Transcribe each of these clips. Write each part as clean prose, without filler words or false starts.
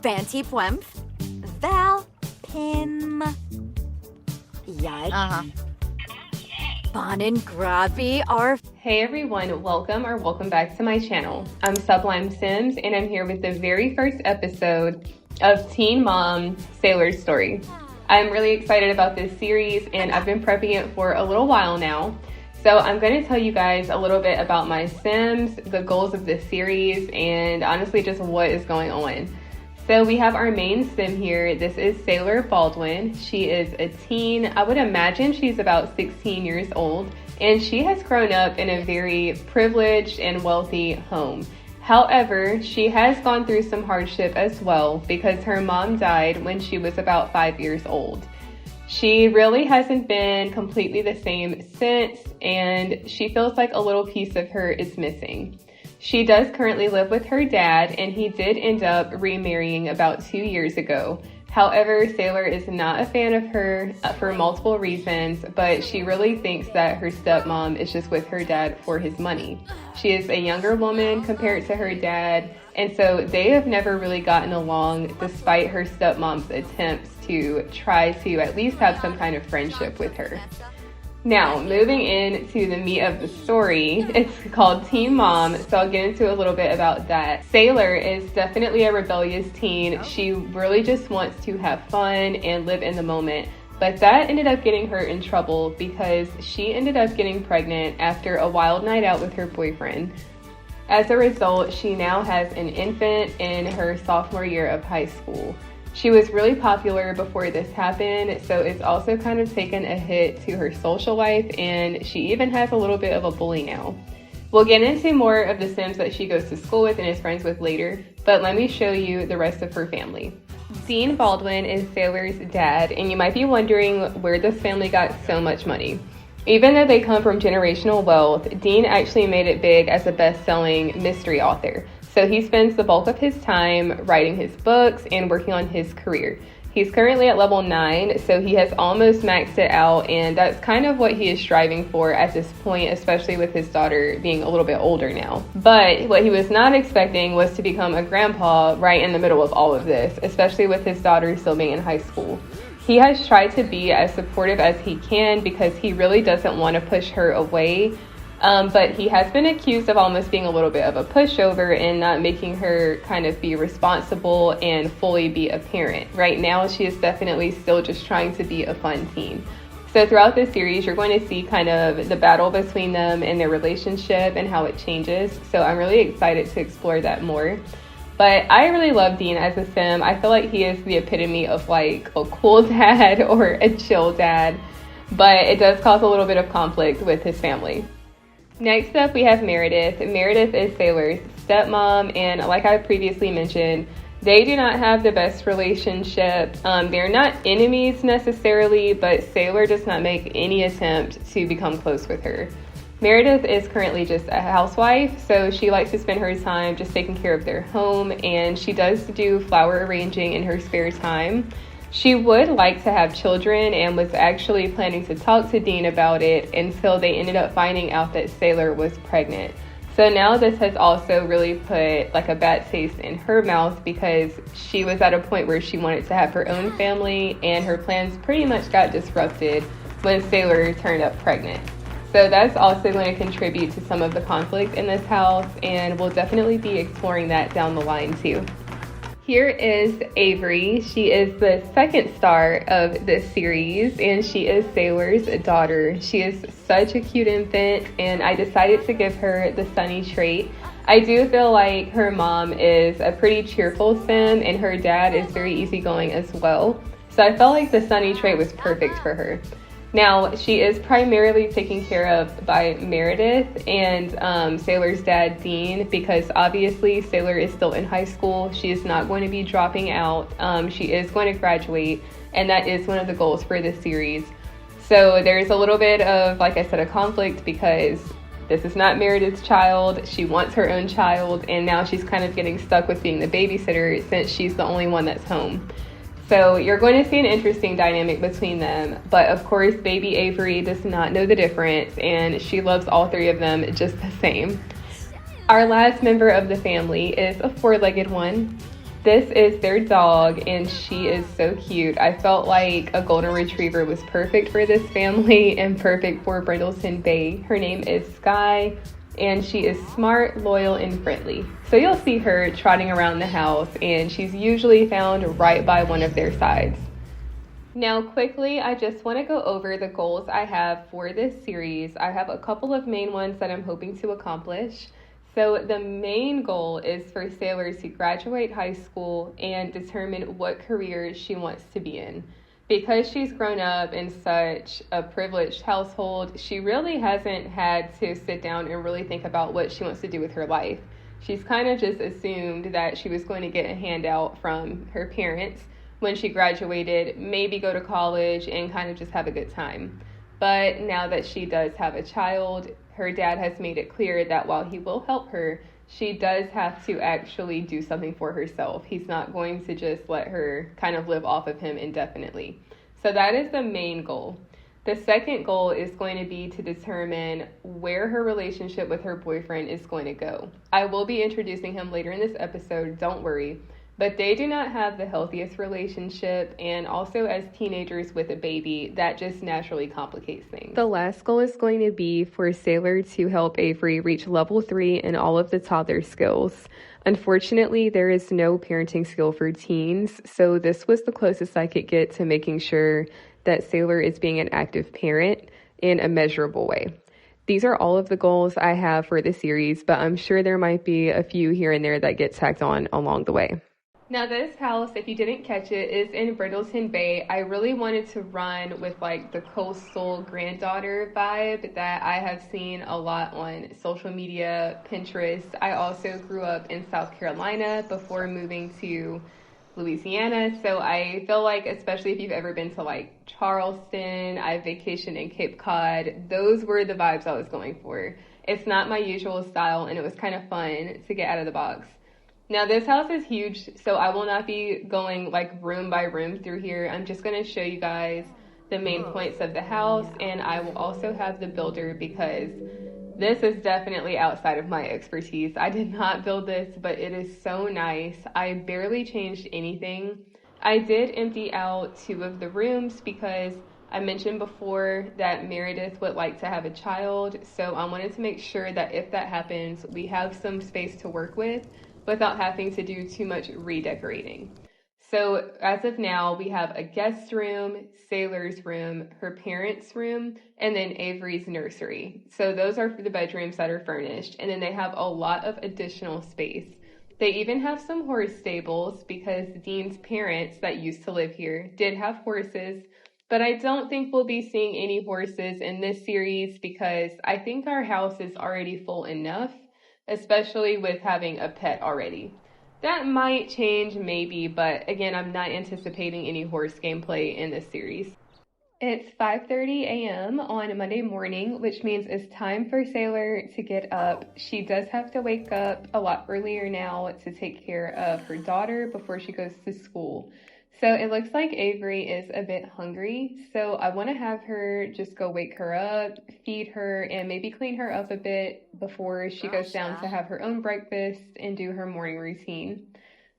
Fanti Pwemph, Val Pim, Yad, Bonin Gravi are. Hey everyone, welcome back to my channel. I'm Sublime Sims and I'm here with the very first episode of Teen Mom Saylor's story. I'm really excited about this series and I've been prepping it for a little while now. So I'm going to tell you guys a little bit about my Sims, the goals of this series, and honestly just what is going on. So we have our main Sim here. This is Saylor Baldwin. She is a teen. I would imagine she's about 16 years old, and she has grown up in a very privileged and wealthy home. However, she has gone through some hardship as well because her mom died when she was about 5 years old. She really hasn't been completely the same since, and she feels like a little piece of her is missing. She does currently live with her dad, and he did end up remarrying about 2 years ago. However, Saylor is not a fan of her for multiple reasons, but she really thinks that her stepmom is just with her dad for his money. She is a younger woman compared to her dad, and so they have never really gotten along despite her stepmom's attempts to try to at least have some kind of friendship with her. Now, moving into the meat of the story, it's called Teen Mom, so I'll get into a little bit about that. Saylor is definitely a rebellious teen. She really just wants to have fun and live in the moment, but that ended up getting her in trouble because she ended up getting pregnant after a wild night out with her boyfriend. As a result, she now has an infant in her sophomore year of high school. She was really popular before this happened, so it's also kind of taken a hit to her social life, and she even has a little bit of a bully now. We'll get into more of the Sims that she goes to school with and is friends with later, but let me show you the rest of her family. Dean Baldwin is Saylor's dad, and you might be wondering where this family got so much money. Even though they come from generational wealth, Dean actually made it big as a best-selling mystery author. So he spends the bulk of his time writing his books and working on his career. He's currently at level 9, so he has almost maxed it out, and that's kind of what he is striving for at this point, especially with his daughter being a little bit older now. But what he was not expecting was to become a grandpa right in the middle of all of this, especially with his daughter still being in high school. He has tried to be as supportive as he can because he really doesn't want to push her away. But he has been accused of almost being a little bit of a pushover and not making her kind of be responsible and fully be a parent. Right now, she is definitely still just trying to be a fun teen. So throughout this series, you're going to see kind of the battle between them and their relationship and how it changes. So I'm really excited to explore that more. But I really love Dean as a Sim. I feel like he is the epitome of like a cool dad or a chill dad, but it does cause a little bit of conflict with his family. Next up, we have Meredith. Meredith is Saylor's stepmom, and like I previously mentioned, they do not have the best relationship. They're not enemies necessarily, but Saylor does not make any attempt to become close with her. Meredith is currently just a housewife, so she likes to spend her time just taking care of their home, and she does do flower arranging in her spare time. She would like to have children and was actually planning to talk to Dean about it until they ended up finding out that Saylor was pregnant. So now this has also really put like a bad taste in her mouth because she was at a point where she wanted to have her own family and her plans pretty much got disrupted when Saylor turned up pregnant. So that's also going to contribute to some of the conflict in this house, and we'll definitely be exploring that down the line too. Here is Avery. She is the second star of this series, and she is Saylor's daughter. She is such a cute infant, and I decided to give her the sunny trait. I do feel like her mom is a pretty cheerful Sim, and her dad is very easygoing as well. So I felt like the sunny trait was perfect for her. Now, she is primarily taken care of by Meredith and Saylor's dad, Dean, because obviously Saylor is still in high school. She is not going to be dropping out. She is going to graduate, and that is one of the goals for this series. So there's a little bit of, like I said, a conflict because this is not Meredith's child. She wants her own child, and now she's kind of getting stuck with being the babysitter since she's the only one that's home. So you're going to see an interesting dynamic between them. But of course, baby Avery does not know the difference, and she loves all three of them just the same. Our last member of the family is a four-legged one. This is their dog, and she is so cute. I felt like a golden retriever was perfect for this family and perfect for Brindleton Bay. Her name is Sky, and she is smart, loyal, and friendly. So you'll see her trotting around the house, and she's usually found right by one of their sides. Now, quickly, I just want to go over the goals I have for this series. I have a couple of main ones that I'm hoping to accomplish. So the main goal is for Saylor to graduate high school and determine what career she wants to be in. Because she's grown up in such a privileged household, she really hasn't had to sit down and really think about what she wants to do with her life. She's kind of just assumed that she was going to get a handout from her parents when she graduated, maybe go to college and kind of just have a good time. But now that she does have a child, her dad has made it clear that while he will help her, she does have to actually do something for herself. He's not going to just let her kind of live off of him indefinitely. So that is the main goal. The second goal is going to be to determine where her relationship with her boyfriend is going to go. I will be introducing him later in this episode, don't worry. But they do not have the healthiest relationship, and also as teenagers with a baby, that just naturally complicates things. The last goal is going to be for Saylor to help Avery reach level 3 in all of the toddler skills. Unfortunately, there is no parenting skill for teens, so this was the closest I could get to making sure that Saylor is being an active parent in a measurable way. These are all of the goals I have for the series, but I'm sure there might be a few here and there that get tacked on along the way. Now this house, if you didn't catch it, is in Brindleton Bay. I really wanted to run with like the coastal granddaughter vibe that I have seen a lot on social media, Pinterest. I also grew up in South Carolina before moving to Louisiana. So I feel like, especially if you've ever been to like Charleston, I vacationed in Cape Cod, those were the vibes I was going for. It's not my usual style, and it was kind of fun to get out of the box. Now this house is huge, so I will not be going like room by room through here. I'm just going to show you guys the main points of the house, and I will also have the builder because this is definitely outside of my expertise. I did not build this, but it is so nice. I barely changed anything. I did empty out 2 of the rooms because I mentioned before that Meredith would like to have a child, so I wanted to make sure that if that happens, we have some space to work with without having to do too much redecorating. So as of now, we have a guest room, Saylor's room, her parents' room, and then Avery's nursery. So those are for the bedrooms that are furnished, and then they have a lot of additional space. They even have some horse stables because Dean's parents that used to live here did have horses, but I don't think we'll be seeing any horses in this series because I think our house is already full enough, especially with having a pet already. That might change maybe, but again, I'm not anticipating any horse gameplay in this series. It's 5:30 a.m. on a Monday morning, which means it's time for Saylor to get up. She does have to wake up a lot earlier now to take care of her daughter before she goes to school. So it looks like Avery is a bit hungry, so I want to have her just go wake her up, feed her, and maybe clean her up a bit before she goes down to have her own breakfast and do her morning routine.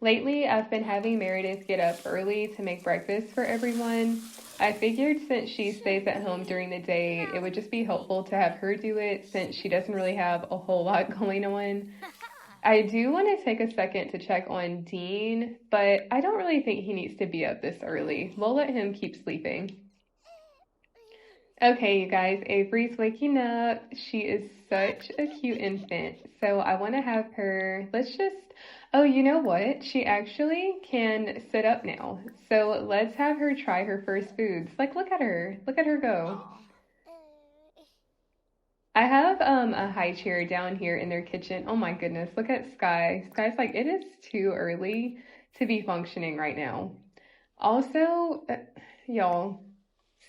Lately, I've been having Meredith get up early to make breakfast for everyone. I figured since she stays at home during the day, it would just be helpful to have her do it since she doesn't really have a whole lot going on. I do want to take a second to check on Dean, but I don't really think he needs to be up this early. We'll let him keep sleeping. Okay, you guys, Avery's waking up. She is such a cute infant. So I want to have her, oh, you know what? She actually can sit up now. So let's have her try her first foods. Like, look at her go. I have a high chair down here in their kitchen. Oh my goodness, look at Sky. Sky's like, it is too early to be functioning right now. Also, y'all,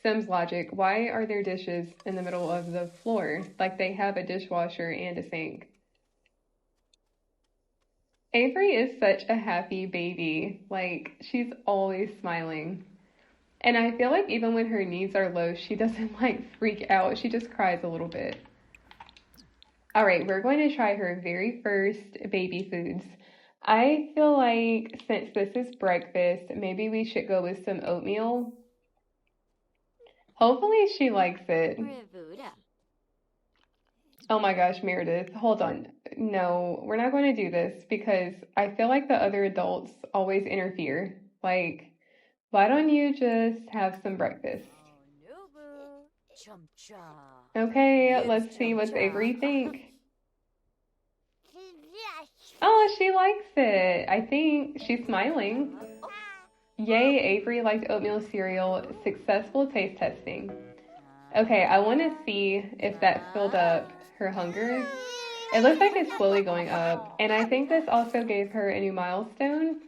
Sims logic, why are there dishes in the middle of the floor? Like they have a dishwasher and a sink. Avery is such a happy baby. Like, she's always smiling. And I feel like even when her needs are low, she doesn't like freak out. She just cries a little bit. All right, we're going to try her very first baby foods. I feel like since this is breakfast, maybe we should go with some oatmeal. Hopefully she likes it. Oh my gosh, Meredith, hold on. No, we're not going to do this because I feel like the other adults always interfere. Like, why don't you just have some breakfast? Okay, let's see what's Avery think. Oh, she likes it. I think she's smiling. Yay, Avery liked oatmeal cereal. Successful taste testing. Okay, I want to see if that filled up her hunger. It looks like it's slowly going up, and I think this also gave her a new milestone.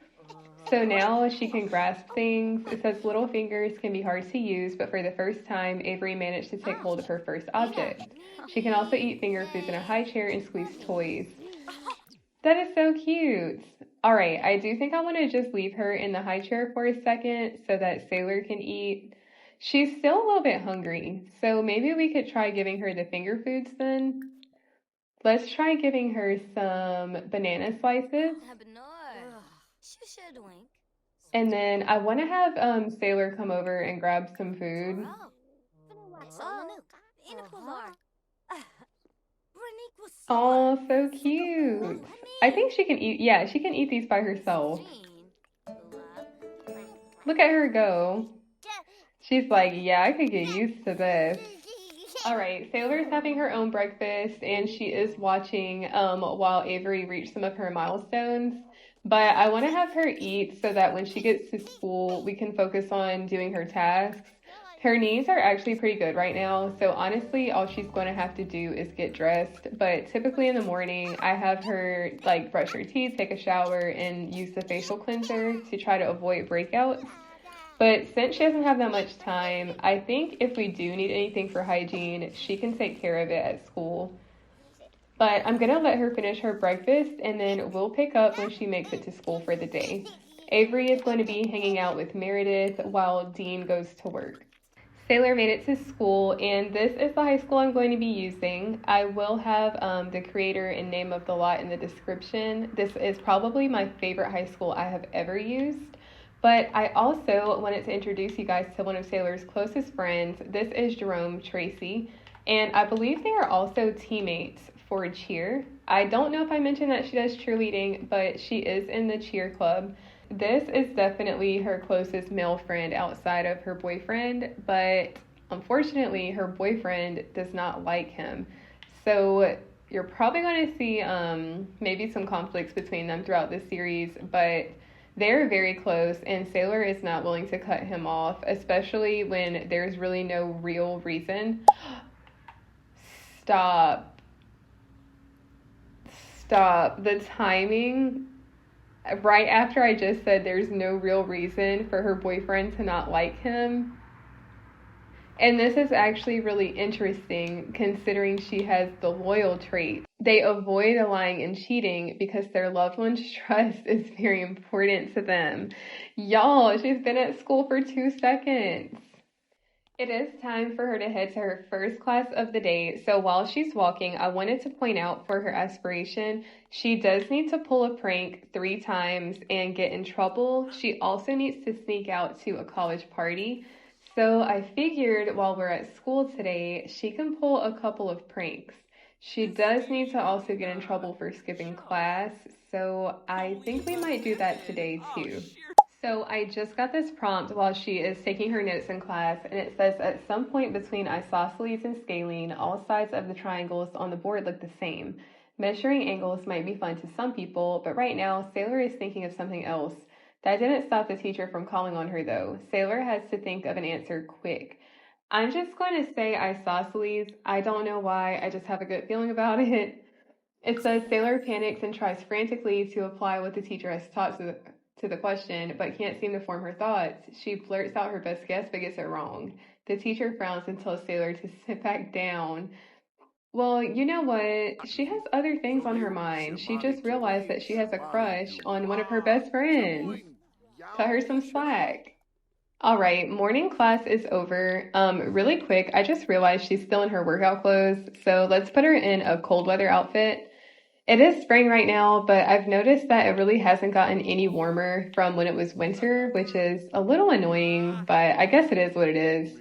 So now she can grasp things. It says little fingers can be hard to use, but for the first time, Avery managed to take hold of her first object. She can also eat finger foods in a high chair and squeeze toys. That is so cute. All right, I do think I want to just leave her in the high chair for a second so that Saylor can eat. She's still a little bit hungry, so maybe we could try giving her the finger foods then. Let's try giving her some banana slices. And then I want to have Saylor come over and grab some food. Oh, so cute. I think she can eat, yeah, she can eat these by herself. Look at her go. She's like, yeah, I could get used to this. All right, Saylor's having her own breakfast, and she is watching while Avery reached some of her milestones. But I want to have her eat so that when she gets to school, we can focus on doing her tasks. Her knees are actually pretty good right now, so honestly, all she's going to have to do is get dressed. But typically in the morning, I have her like brush her teeth, take a shower, and use the facial cleanser to try to avoid breakouts. But since she doesn't have that much time, I think if we do need anything for hygiene, she can take care of it at school. But I'm going to let her finish her breakfast, and then we'll pick up when she makes it to school for the day. Avery is going to be hanging out with Meredith while Dean goes to work. Saylor made it to school, and this is the high school I'm going to be using. I will have the creator and name of the lot in the description. This is probably my favorite high school I have ever used. But I also wanted to introduce you guys to one of Saylor's closest friends. This is Jerome Tracy, and I believe they are also teammates for cheer. I don't know if I mentioned that she does cheerleading, but she is in the cheer club. This is definitely her closest male friend outside of her boyfriend, but unfortunately her boyfriend does not like him. So you're probably going to see maybe some conflicts between them throughout this series, but they're very close, and Saylor is not willing to cut him off, especially when there's really no real reason. Stop. The timing, right after I just said there's no real reason for her boyfriend to not like him. And this is actually really interesting considering she has the loyal trait. They avoid lying and cheating because their loved one's trust is very important to them. Y'all, she's been at school for 2 seconds. It is time for her to head to her first class of the day. So while she's walking, I wanted to point out for her aspiration, she does need to pull a prank 3 times and get in trouble. She also needs to sneak out to a college party. So I figured while we're at school today, she can pull a couple of pranks. She does need to also get in trouble for skipping class. So I think we might do that today too. So I just got this prompt while she is taking her notes in class, and it says at some point between isosceles and scalene, all sides of the triangles on the board look the same. Measuring angles might be fun to some people, but right now, Saylor is thinking of something else. That didn't stop the teacher from calling on her though. Saylor has to think of an answer quick. I'm just going to say isosceles. I don't know why, I just have a good feeling about it. It says Saylor panics and tries frantically to apply what the teacher has taught to the question, but can't seem to form her thoughts. She blurts out her best guess, but gets it wrong. The teacher frowns and tells Saylor to sit back down. Well, you know what? She has other things on her mind. She just realized that she has a crush on one of her best friends. Cut her some slack. All right, morning class is over. Really quick, I just realized she's still in her workout clothes, so let's put her in a cold weather outfit. It is spring right now, but I've noticed that it really hasn't gotten any warmer from when it was winter, which is a little annoying, but I guess it is what it is.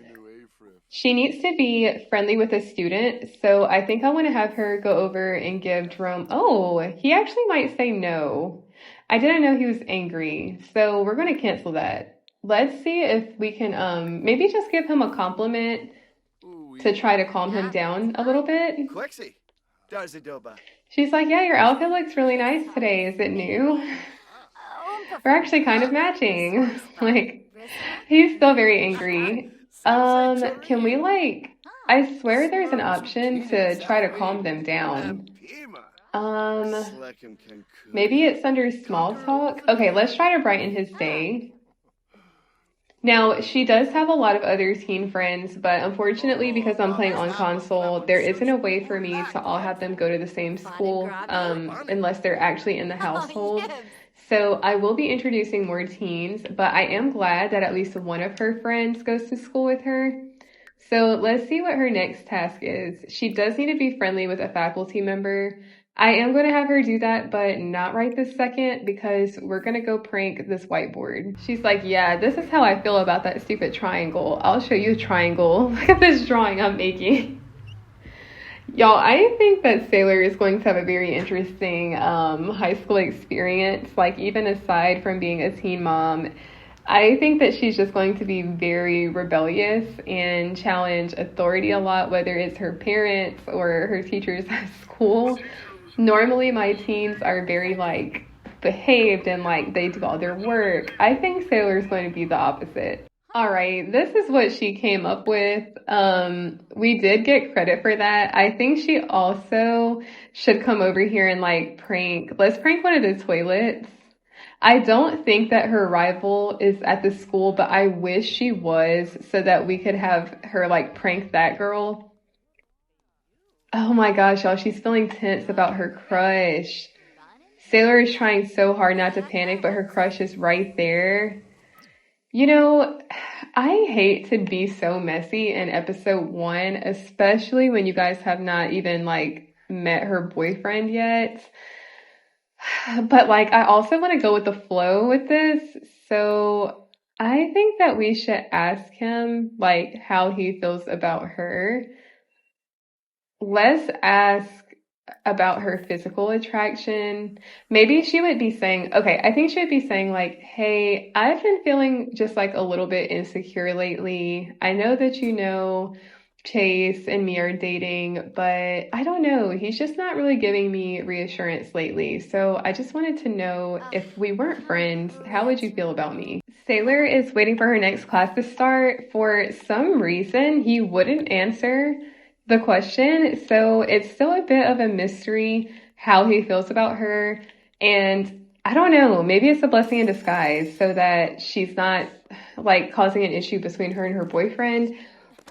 She needs to be friendly with a student, so I think I want to have her go over and give Jerome. Oh, he actually might say no. I didn't know he was angry, so we're going to cancel that. Let's see if we can maybe just give him a compliment to try to calm him down a little bit. She's like, yeah, your outfit looks really nice today. Is it new? We're actually kind of matching. Like, he's still very angry. Can we I swear there's an option to try to calm them down. Maybe it's under small talk. Okay, let's try to brighten his day. Now, she does have a lot of other teen friends, but unfortunately, because I'm playing on console, there isn't a way for me to all have them go to the same school, unless they're actually in the household. So I will be introducing more teens, but I am glad that at least one of her friends goes to school with her. So let's see what her next task is. She does need to be friendly with a faculty member. I am going to have her do that, but not right this second because we're going to go prank this whiteboard. She's like, yeah, this is how I feel about that stupid triangle. I'll show you a triangle. Look at this drawing I'm making. Y'all, I think that Saylor is going to have a very interesting high school experience. Like, even aside from being a teen mom, I think that she's just going to be very rebellious and challenge authority a lot, whether it's her parents or her teachers at school. Normally, my teens are very, behaved and, they do all their work. I think Saylor is going to be the opposite. All right, this is what she came up with. We did get credit for that. I think she also should come over here and, let's prank one of the toilets. I don't think that her rival is at the school, but I wish she was so that we could have her, prank that girl. Oh my gosh, y'all, she's feeling tense about her crush. Saylor is trying so hard not to panic, but her crush is right there. You know, I hate to be so messy in episode 1, especially when you guys have not even, met her boyfriend yet. But, I also want to go with the flow with this. So I think that we should ask him, how he feels about her. Let's ask about her physical attraction. Maybe she would be saying, okay, I think she would be saying hey, I've been feeling just a little bit insecure lately. I know that Chase and me are dating, but I don't know. He's just not really giving me reassurance lately. So I just wanted to know, if we weren't friends, how would you feel about me? Saylor is waiting for her next class to start. For some reason, he wouldn't answer the question, so it's still a bit of a mystery how he feels about her, and I don't know, maybe it's a blessing in disguise so that she's not causing an issue between her and her boyfriend.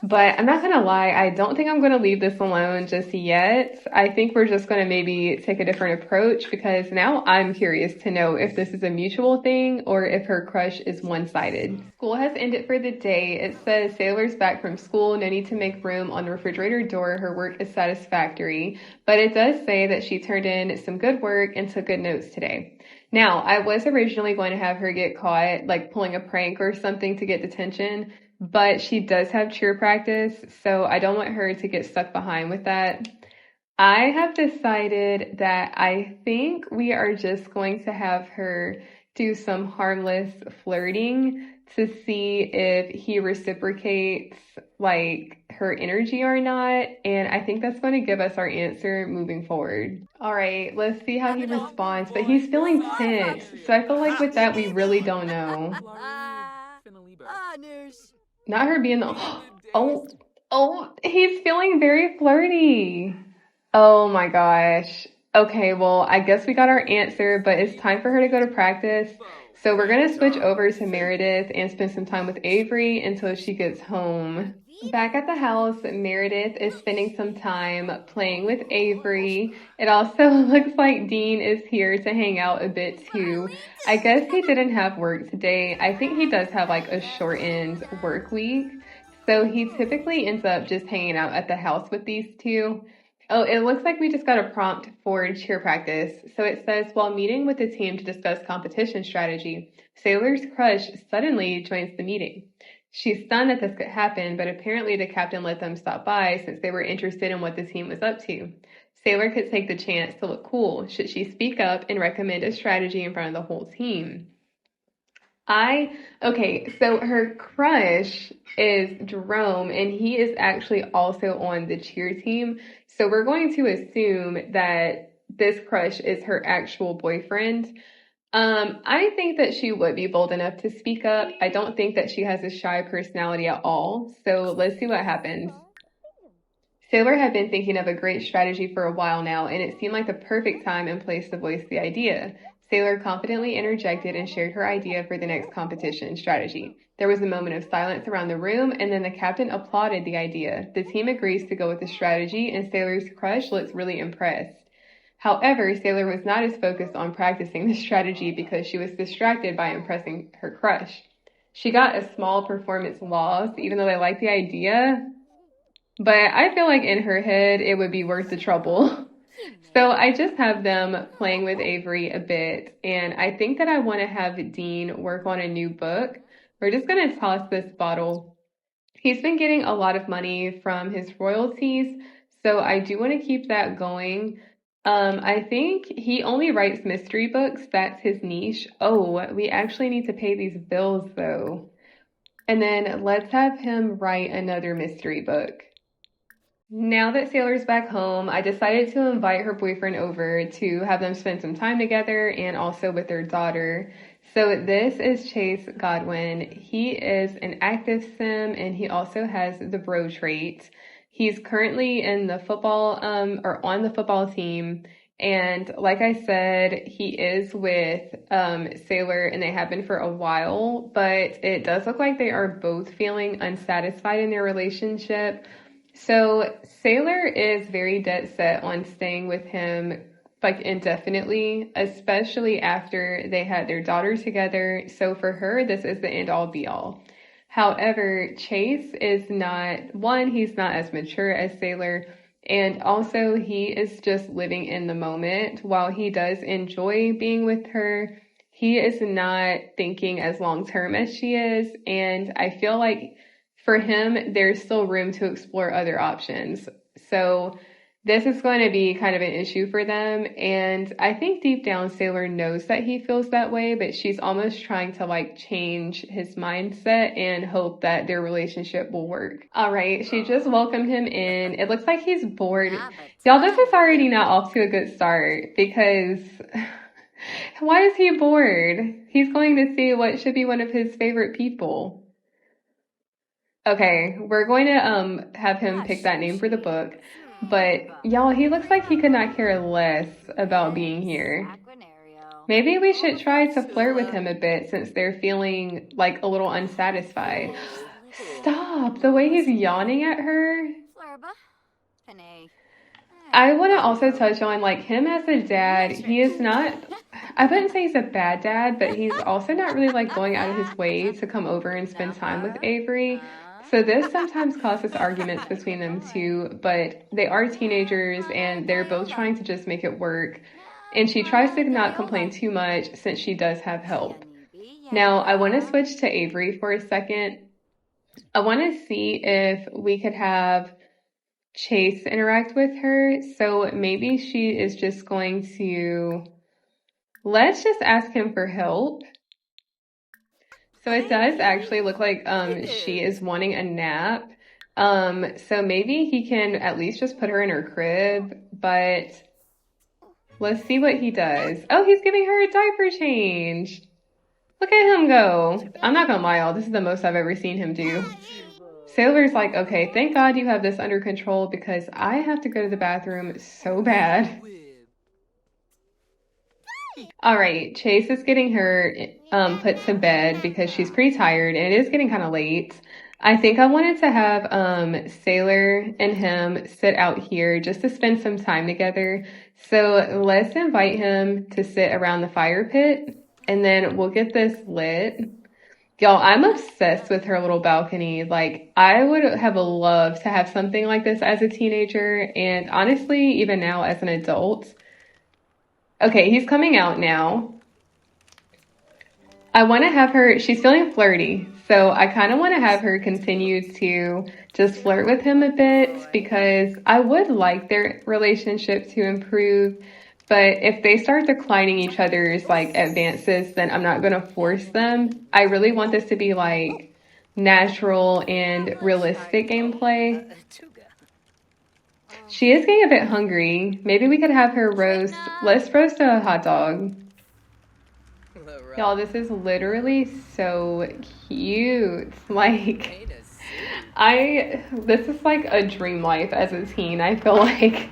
But I'm not gonna lie, I don't think I'm gonna leave this alone just yet. I think we're just gonna maybe take a different approach because now I'm curious to know if this is a mutual thing or if her crush is one-sided. School has ended for the day. It says Saylor's back from school, no need to make room on the refrigerator door. Her work is satisfactory. But it does say that she turned in some good work and took good notes today. Now, I was originally going to have her get caught, pulling a prank or something to get detention. But she does have cheer practice, so I don't want her to get stuck behind with that. I have decided that I think we are just going to have her do some harmless flirting to see if he reciprocates her energy or not. And I think that's going to give us our answer moving forward. All right, let's see how he responds. But he's feeling tense, so I feel like with that, we really don't know. Not her being the, he's feeling very flirty. Oh my gosh. Okay, well, I guess we got our answer, but it's time for her to go to practice. So we're going to switch over to Meredith and spend some time with Avery until she gets home. Back at the house, Meredith is spending some time playing with Avery. It also looks like Dean is here to hang out a bit too. I guess he didn't have work today. I think he does have a shortened work week. So he typically ends up just hanging out at the house with these two. Oh, it looks like we just got a prompt for cheer practice. So it says, while meeting with the team to discuss competition strategy, Sailor's crush suddenly joins the meeting. She's stunned that this could happen, but apparently the captain let them stop by since they were interested in what the team was up to. Sailor could take the chance to look cool should she speak up and recommend a strategy in front of the whole team. Okay, so her crush is Jerome, and he is actually also on the cheer team. So we're going to assume that this crush is her actual boyfriend. I think that she would be bold enough to speak up. I don't think that she has a shy personality at all. So let's see what happens. Sailor had been thinking of a great strategy for a while now, and it seemed like the perfect time and place to voice the idea. Sailor confidently interjected and shared her idea for the next competition strategy. There was a moment of silence around the room, and then the captain applauded the idea. The team agrees to go with the strategy, and Sailor's crush looks really impressed. However, Sailor was not as focused on practicing the strategy because she was distracted by impressing her crush. She got a small performance loss, even though they liked the idea. But I feel like in her head, it would be worth the trouble. So I just have them playing with Avery a bit. And I think that I want to have Dean work on a new book. We're just going to toss this bottle. He's been getting a lot of money from his royalties. So I do want to keep that going. I think he only writes mystery books. That's his niche. Oh, we actually need to pay these bills though. And then let's have him write another mystery book. Now that Sailor's back home, I decided to invite her boyfriend over to have them spend some time together and also with their daughter. So this is Chase Godwin. He is an active sim and he also has the bro trait. He's currently in the football, or on the football team. And like I said, he is with Saylor and they have been for a while, but it does look like they are both feeling unsatisfied in their relationship. So Saylor is very dead set on staying with him like indefinitely, especially after they had their daughter together. So for her, this is the end all be all. However, Chase is not, one, he's not as mature as Saylor, and also he is just living in the moment. While he does enjoy being with her, he is not thinking as long term as she is, and I feel like for him, there's still room to explore other options. So this is going to be kind of an issue for them. And I think deep down, Saylor knows that he feels that way, but she's almost trying to like change his mindset and hope that their relationship will work. All right. She just welcomed him in. It looks like he's bored. Y'all, this is already not off to a good start because why is he bored? He's going to see what should be one of his favorite people. Okay, we're going to have him pick that name for the book, but y'all, he looks like he could not care less about being here. Maybe we should try to flirt with him a bit since they're feeling like a little unsatisfied. Stop, the way he's yawning at her. I want to also touch on like him as a dad. He is not, I wouldn't say he's a bad dad, but he's also not really like going out of his way to come over and spend time with Avery. So this sometimes causes arguments between them two, but they are teenagers and they're both trying to just make it work. And she tries to not complain too much since she does have help. Now, I want to switch to Avery for a second. I want to see if we could have Chase interact with her. So maybe she is just going to, let's just ask him for help. So it does actually look like she is wanting a nap. So maybe he can at least just put her in her crib, but let's see what he does. Oh, he's giving her a diaper change. Look at him go. I'm not gonna lie, y'all, this is the most I've ever seen him do. Sailor's like, okay, thank God you have this under control because I have to go to the bathroom so bad. All right, Chase is getting her put to bed because she's pretty tired and it is getting kind of late. I think I wanted to have Saylor and him sit out here just to spend some time together. So let's invite him to sit around the fire pit and then we'll get this lit. Y'all, I'm obsessed with her little balcony. Like, I would have loved to have something like this as a teenager, and honestly, even now as an adult. Okay, he's coming out now. I want to have her, she's feeling flirty, so I kind of want to have her continue to just flirt with him a bit because I would like their relationship to improve. But if they start declining each other's like advances, then I'm not going to force them. I really want this to be like natural and realistic gameplay. She is getting a bit hungry. Maybe we could have her roast, let's roast a hot dog. Y'all, this is literally so cute. Like, this is like a dream life as a teen, I feel like.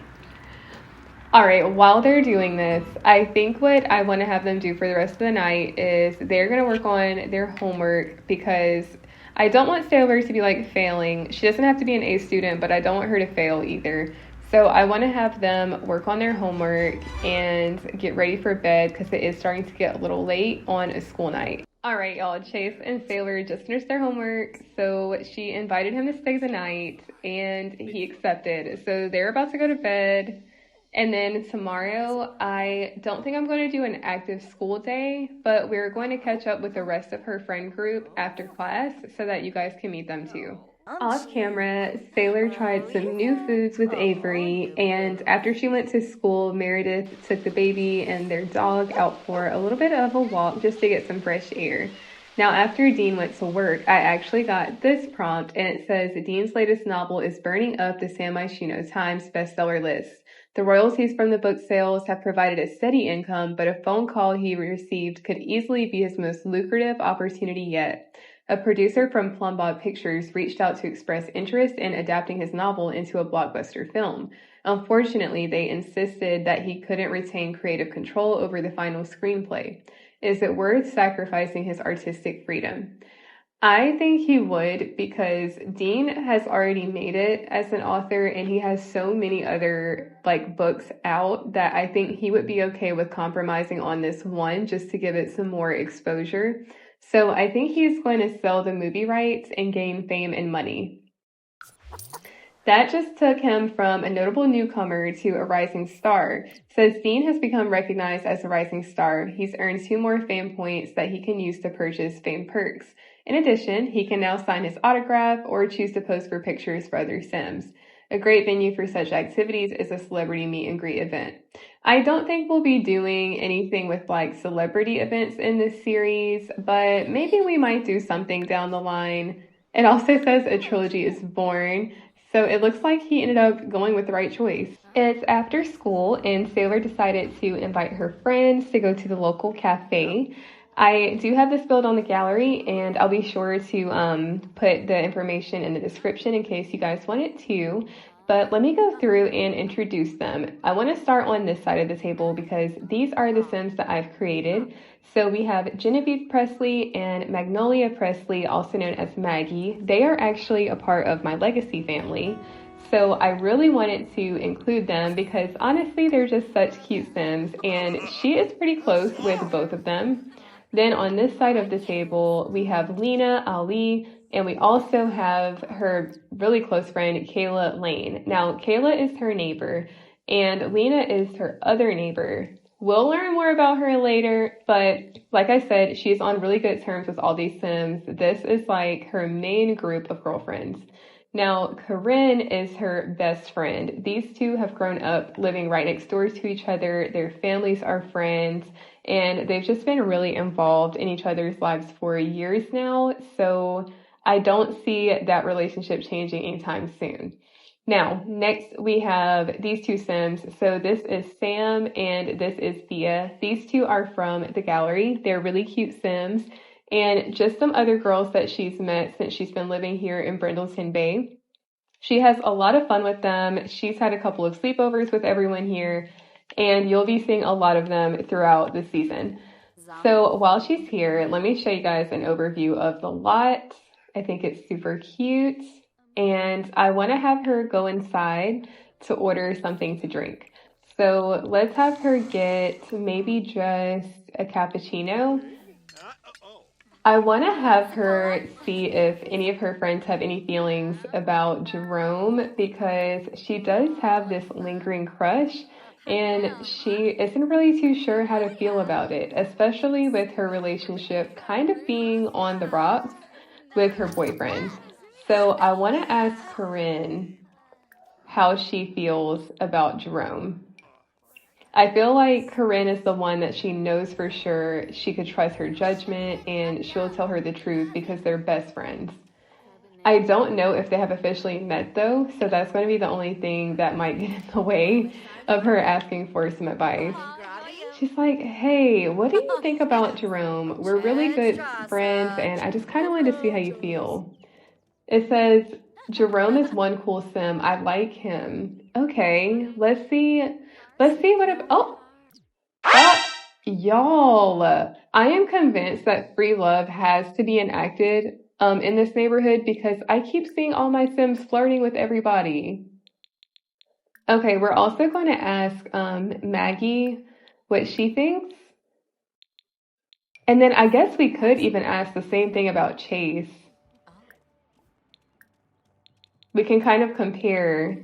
All right, while they're doing this, I think what I want to have them do for the rest of the night is they're going to work on their homework because I don't want Saylor to be like failing. She doesn't have to be an A student, but I don't want her to fail either. So I want to have them work on their homework and get ready for bed because it is starting to get a little late on a school night. All right, y'all, Chase and Saylor just finished their homework, so she invited him to stay the night, and he accepted. So they're about to go to bed. And then tomorrow, I don't think I'm going to do an active school day, but we're going to catch up with the rest of her friend group after class so that you guys can meet them too. Off camera, Saylor tried some new foods with Avery, and after she went to school, Meredith took the baby and their dog out for a little bit of a walk just to get some fresh air. Now, after Dean went to work, I actually got this prompt, and it says, Dean's latest novel is burning up the San Myshuno Times bestseller list. The royalties from the book sales have provided a steady income, but a phone call he received could easily be his most lucrative opportunity yet. A producer from Plumbob Pictures reached out to express interest in adapting his novel into a blockbuster film. Unfortunately, they insisted that he couldn't retain creative control over the final screenplay. Is it worth sacrificing his artistic freedom? I think he would because Dean has already made it as an author and he has so many other like books out that I think he would be okay with compromising on this one just to give it some more exposure. So I think he's going to sell the movie rights and gain fame and money. That just took him from a notable newcomer to a rising star. Says Dean has become recognized as a rising star. He's earned 2 more fame points that he can use to purchase fame perks. In addition, he can now sign his autograph or choose to pose for pictures for other Sims. A great venue for such activities is a celebrity meet and greet event. I don't think we'll be doing anything with like celebrity events in this series, but maybe we might do something down the line. It also says a trilogy is born. So it looks like he ended up going with the right choice. It's after school and Saylor decided to invite her friends to go to the local cafe. I do have this build on the gallery and I'll be sure to put the information in the description in case you guys want it too. But let me go through and introduce them. I want to start on this side of the table because these are the Sims that I've created. So we have Genevieve Presley and Magnolia Presley, also known as Maggie. They are actually a part of my Legacy family. So I really wanted to include them because honestly, they're just such cute Sims and she is pretty close with both of them. Then on this side of the table, we have Lena Ali, and we also have her really close friend, Kayla Lane. Now, Kayla is her neighbor, and Lena is her other neighbor. We'll learn more about her later, but like I said, she's on really good terms with all these Sims. This is like her main group of girlfriends. Now, Corinne is her best friend. These two have grown up living right next door to each other. Their families are friends, and they've just been really involved in each other's lives for years now. So I don't see that relationship changing anytime soon. Now, next we have these two Sims. So this is Sam and this is Thea. These two are from the gallery. They're really cute Sims and just some other girls that she's met since she's been living here in Brindleton Bay. She has a lot of fun with them. She's had a couple of sleepovers with everyone here, and you'll be seeing a lot of them throughout the season. So while she's here, let me show you guys an overview of the lot. I think it's super cute, and I want to have her go inside to order something to drink. So let's have her get maybe just a cappuccino. I want to have her see if any of her friends have any feelings about Jerome, because she does have this lingering crush and she isn't really too sure how to feel about it, especially with her relationship kind of being on the rocks with her boyfriend. So I want to ask Corinne how she feels about Jerome. I feel like Corinne is the one that she knows for sure she could trust her judgment and she'll tell her the truth because they're best friends. I don't know if they have officially met though, so that's going to be the only thing that might get in the way of her asking for some advice. She's like, hey, what do you think about Jerome? We're really good friends and I just kind of wanted to see how you feel. It says, Jerome is one cool sim. I like him. Okay, let's see what, y'all, I am convinced that free love has to be enacted in this neighborhood because I keep seeing all my Sims flirting with everybody. Okay, we're also going to ask Maggie what she thinks. And then I guess we could even ask the same thing about Chase. We can kind of compare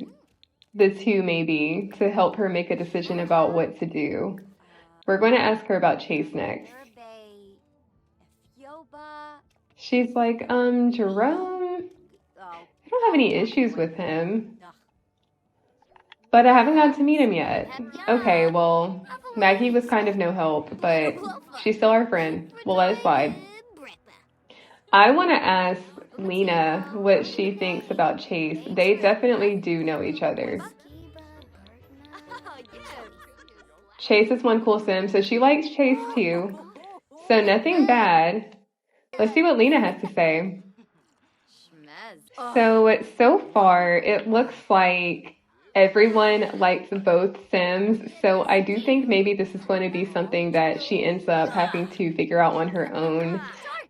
the two maybe to help her make a decision about what to do. We're going to ask her about Chase next. She's like, Jerome, I don't have any issues with him, but I haven't gotten to meet him yet. Okay, well, Maggie was kind of no help, but she's still our friend. We'll let it slide. I want to ask Lena what she thinks about Chase. They definitely do know each other. Chase is one cool sim, so she likes Chase too. So nothing bad. Let's see what Lena has to say. So far, it looks like everyone likes both sims. So I do think maybe this is going to be something that she ends up having to figure out on her own.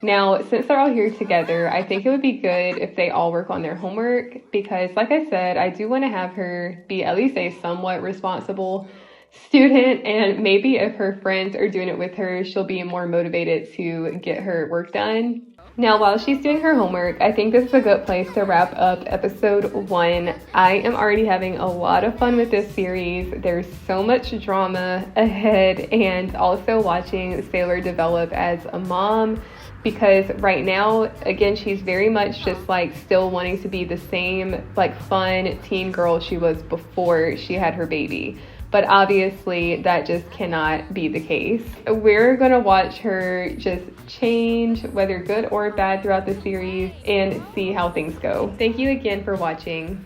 Now, since they're all here together, I think it would be good if they all work on their homework because, like I said, I do want to have her be at least a somewhat responsible student, and maybe if her friends are doing it with her, she'll be more motivated to get her work done. Now, while she's doing her homework, I think this is a good place to wrap up episode 1. I am already having a lot of fun with this series. There's so much drama ahead, and also watching Saylor develop as a mom, because right now, again, she's very much just like still wanting to be the same like fun teen girl she was before she had her baby. But obviously that just cannot be the case. We're gonna watch her just change, whether good or bad, throughout the series and see how things go. Thank you again for watching.